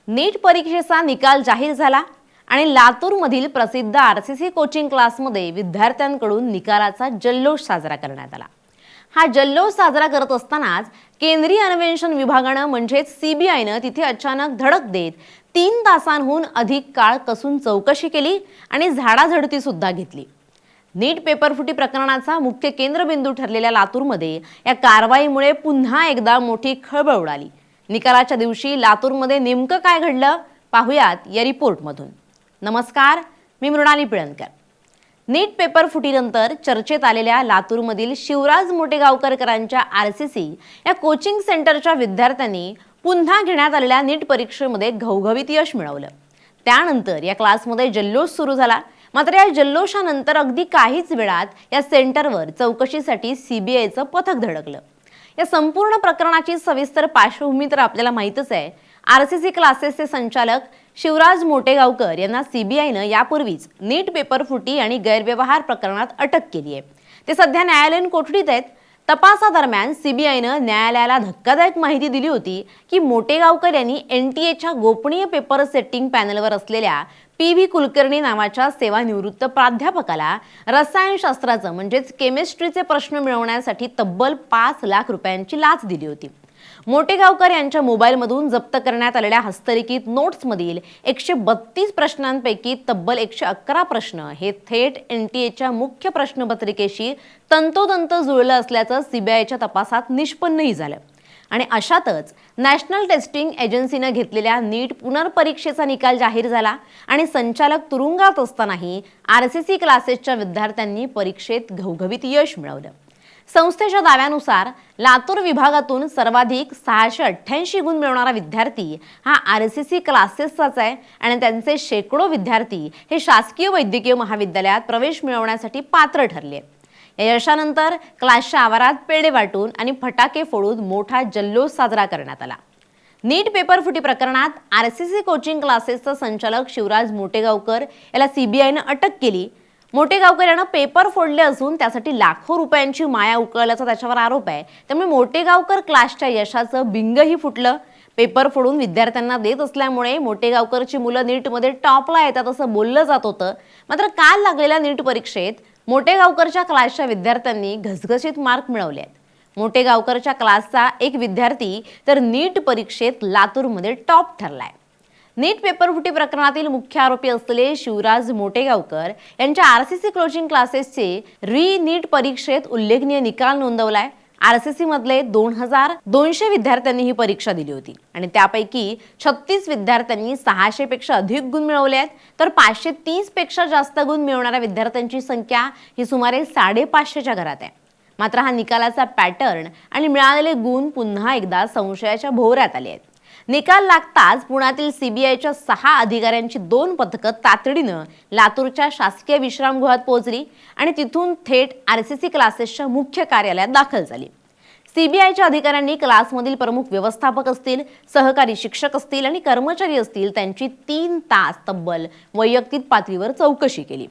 नीट परीक्षेचा निकाल जाहीर झाला आणि लातूरमधील प्रसिद्ध आरसीसी कोचिंग क्लासमध्ये विद्यार्थ्यांकडून निकालाचा जल्लोष साजरा करण्यात आला। हा जल्लोष साजरा करत असतानाच केंद्रीय अन्वेषण विभागाने म्हणजेच सीबीआयने तिथे अचानक धडक देत 3 तासांहून अधिक काळ कसून चौकशी केली आणि झाडाझडती सुद्धा घेतली। नीट पेपरफुटी प्रकरणाचा मुख्य केंद्रबिंदू ठरलेल्या लातूरमध्ये या कारवाईमुळे पुन्हा एकदा मोठी खळबळ उडाली। निकालाच्या दिवशी लातूरमध्ये नेमकं काय घडलं पाहूयात या रिपोर्टमधून। नमस्कार, मी मृणाली पिळणकर। नीट पेपर फुटीनंतर चर्चेत आलेल्या लातूरमधील शिवराज मोटेगावकरांच्या आरसीसी या कोचिंग सेंटरच्या विद्यार्थ्यांनी पुन्हा घेण्यात आलेल्या नीट परीक्षेमध्ये घवघवीत यश मिळवलं। त्यानंतर या क्लासमध्ये जल्लोष सुरू झाला। मात्र या जल्लोषानंतर अगदी काहीच वेळात या सेंटरवर चौकशीसाठी सीबीआयचं पथक धडकलं। या संपूर्ण प्रकरणाची सविस्तर पार्श्वभूमी तर आपल्याला माहितच आहे। आरसीसी क्लासेसचे संचालक शिवराज मोटेगावकर यांना सीबीआयने यापूर्वीच नीट पेपर फुटी आणि गैरव्यवहार प्रकरणात अटक केली आहे। ते सध्या न्यायालयीन कोठडीत आहेत। तपासादरम्यान सीबीआयने न्यायालयाला धक्कादायक माहिती दिली होती की मोटेगावकर यांनी एनटीएच्या गोपनीय पेपर सेटिंग पॅनलवर असलेल्या पी.व्ही. कुलकर्णी नावाच्या सेवानिवृत्त प्राध्यापकाला रसायनशास्त्राचं म्हणजेच केमिस्ट्रीचे प्रश्न मिळवण्यासाठी तब्बल 5 लाख रुपयांची लाच दिली होती। मोटेगावकर यांच्या मोबाईलमधून जप्त करण्यात आलेल्या हस्तलिखित नोट्समधील 132 प्रश्नांपैकी तब्बल 111 प्रश्न हे थेट एनटीएच्या मुख्य प्रश्नपत्रिकेशी तंतोतंत जुळलं असल्याचं सीबीआयच्या तपासात निष्पन्नही झालं। आणि अशातच नॅशनल टेस्टिंग एजन्सीने घेतलेल्या नीट पुनर्परीक्षेचा निकाल जाहीर झाला आणि संचालक तुरुंगात असतानाही आरसीसी क्लासेसच्या विद्यार्थ्यांनी परीक्षेत घवघवीत यश मिळवलं। संस्थेच्या दाव्यानुसार लातूर विभागातून सर्वाधिक 688 गुण मिळवणारा विद्यार्थी हा आरसीसी क्लासेसचाच आहे आणि त्यांचे शेकडो विद्यार्थी हे शासकीय वैद्यकीय महाविद्यालयात प्रवेश मिळवण्यासाठी पात्र ठरले। या यशानंतर क्लासच्या आवारात पेढे वाटून आणि फटाके फोडून मोठा जल्लोष साजरा करण्यात आला। नीट पेपर फुटी प्रकरणात आरसीसी कोचिंग क्लासेसचा संचालक शिवराज मोटेगावकर याला सीबीआयने अटक केली। मोटेगावकर यांना पेपर फोडले असून त्यासाठी लाखो रुपयांची माया उकळल्याचा त्याच्यावर आरोप आहे। त्यामुळे मोटेगावकर क्लासच्या यशाचं बिंगही फुटलं। पेपर फोडून विद्यार्थ्यांना देत असल्यामुळे मोटेगावकरची मुलं नीटमध्ये टॉपला येतात असं बोललं जात होतं। मात्र काल लागलेल्या नीट परीक्षेत मोटेगावकरच्या क्लासच्या विद्यार्थ्यांनी घसघशीत मार्क मिळवले आहेत। मोटेगावकरच्या क्लासचा एक विद्यार्थी तर नीट परीक्षेत लातूरमध्ये टॉप ठरलाय। नीट पेपरफुटी प्रकरणातील मुख्य आरोपी असलेले शिवराज मोटेगावकर यांच्या आरसीसी कोचिंग क्लासेसचे नीट परीक्षेत उल्लेखनीय निकाल नोंदवलाय। आरसीसी मधले 2200 विद्यार्थ्यांनी ही परीक्षा दिली होती आणि त्यापैकी 36 विद्यार्थ्यांनी 600 पेक्षा अधिक गुण मिळवले आहेत, तर 530 पेक्षा जास्त गुण मिळवणाऱ्या विद्यार्थ्यांची संख्या ही सुमारे 550च्या घरात आहे। मात्र हा निकालाचा पॅटर्न आणि मिळालेले गुण पुन्हा एकदा संशयाच्या भोवऱ्यात आले आहेत। निकाल लागताच पुण्यातील सीबीआयच्या 6 अधिकाऱ्यांची 2 पथकं तातडीनं लातूरच्या शासकीय विश्रामगृहात पोहोचली आणि तिथून थेट आरसीसी क्लासेसच्या मुख्य कार्यालयात दाखल झाली। सीबीआयच्या अधिकाऱ्यांनी क्लासमधील प्रमुख व्यवस्थापक असतील, सहकारी शिक्षक असतील आणि कर्मचारी असतील त्यांची 3 तास तब्बल वैयक्तिक पातळीवर चौकशी केली।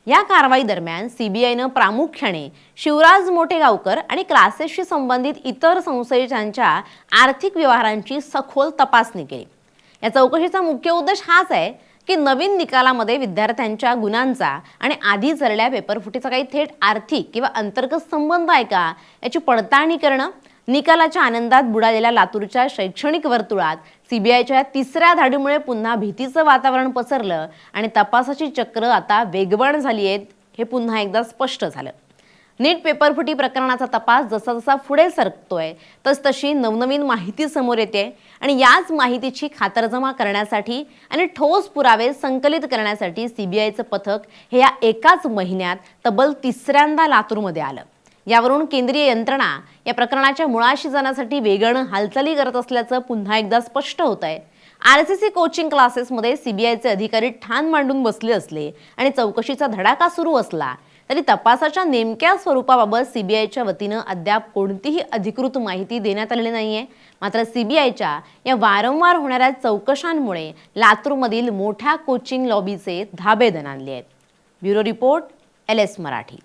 या कारवाई दरम्यान सीबीआयने प्रामुख्याने शिवराज मोटेगावकर आणि क्लासेसशी संबंधित इतर संशयितांच्या आर्थिक व्यवहारांची सखोल तपासणी केली। या चौकशीचा मुख्य उद्देश हाच आहे की नवीन निकालामध्ये विद्यार्थ्यांच्या गुणांचा आणि आधी झालेल्या पेपरफुटीचा काही थेट आर्थिक किंवा अंतर्गत संबंध आहे का याची पडताळणी करणं। निकालाच्या आनंदात बुडालेल्या लातूरच्या शैक्षणिक वर्तुळात सीबीआयच्या 3ऱ्या धाडीमुळे पुन्हा भीतीचं वातावरण पसरलं आणि तपासाची चक्र आता वेगवान झाली आहेत हे पुन्हा एकदा स्पष्ट झालं। नीट पेपरफुटी प्रकरणाचा तपास जसा जसा पुढे सरकतोय तसतशी नवनवीन माहिती समोर येते आणि याच माहितीची खातरजमा करण्यासाठी आणि ठोस पुरावे संकलित करण्यासाठी सीबीआयचं पथक हे या एकाच महिन्यात तब्बल 3ऱ्यांदा लातूरमध्ये आलं। यावरून केंद्रीय यंत्रणा या प्रकरणाच्या मुळाशी जाण्यासाठी वेगानं हालचाली करत असल्याचं पुन्हा एकदा स्पष्ट होत आहे। आरसीसी कोचिंग क्लासेसमध्ये सीबीआयचे अधिकारी ठाण मांडून बसले असले आणि चौकशीचा धडाका सुरू असला तरी तपासाच्या नेमक्या स्वरूपाबाबत सीबीआयच्या वतीनं अद्याप कोणतीही अधिकृत माहिती देण्यात आलेली नाहीये। मात्र सीबीआयच्या या वारंवार होणाऱ्या चौकशांमुळे लातूरमधील मोठ्या कोचिंग लॉबीचे धाबे दणाणले आहेत। Bureau report, LS Marathi.